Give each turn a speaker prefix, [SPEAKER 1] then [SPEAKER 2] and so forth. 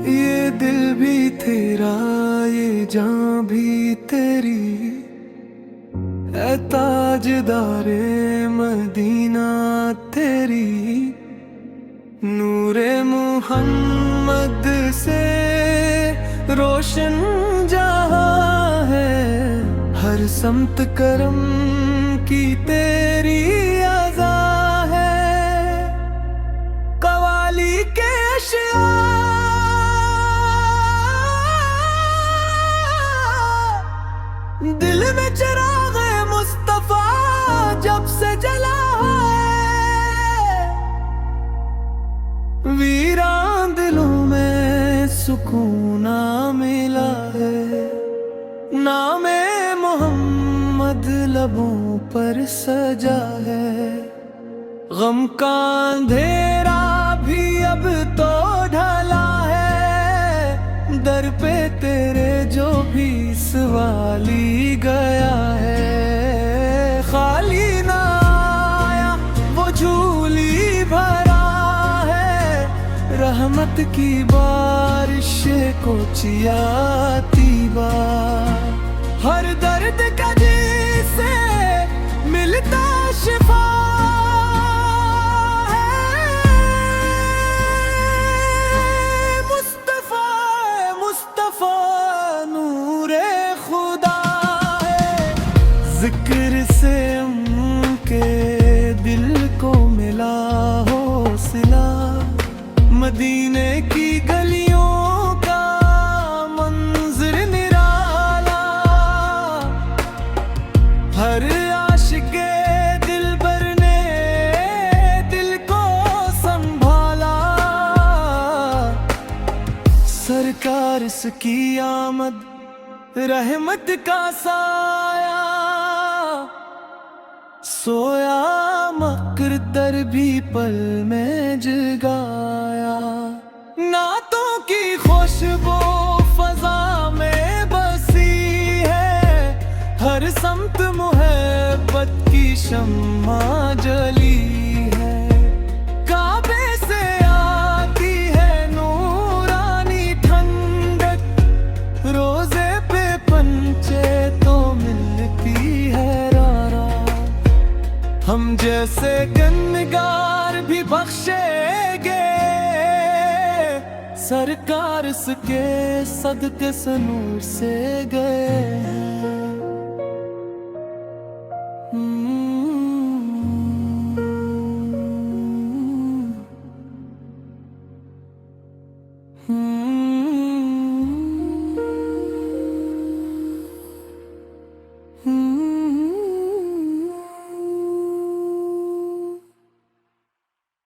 [SPEAKER 1] ये दिल भी तेरा, ये जान भी तेरी, ऐ ताजदारे मदीना तेरी। नूरे मुहम्मद से रोशन जहां है, हर समत करम की तेरी अज़ा है। कवाली के अशिया दिल में चिराग मुस्तफा जब से जला है, वीरान दिलों में सुकून मिला है। नामे मोहम्मद लबों पर सजा है, गम का अंधेरा भी अब तो ढला है। दर पे तेरे जो भी सवाली गया है, खाली ना आया वो झूली भरा है। रहमत की बारिश को चियाती बा, हर दर्द का जिसे मिलता शिफा। जिक्र से उनके दिल को मिला हौसला, मदीने की गलियों का मंजर निराला। हर आशिके दिलबर ने दिल को संभाला, सरकार की आमद रहमत का साया। सोया मकर दर भी पल में जगाया, नातों की खुशबू फजा में बसी है। हर समत मुहब्बत की शम्मा जली है, काबे से आती है नूरानी ठंडक। रोजे पे पंचे तो मिलती है रारा, हम जैसे गुनहगार भी बख्शेंगे। सरकार के सदके से नूर से गए।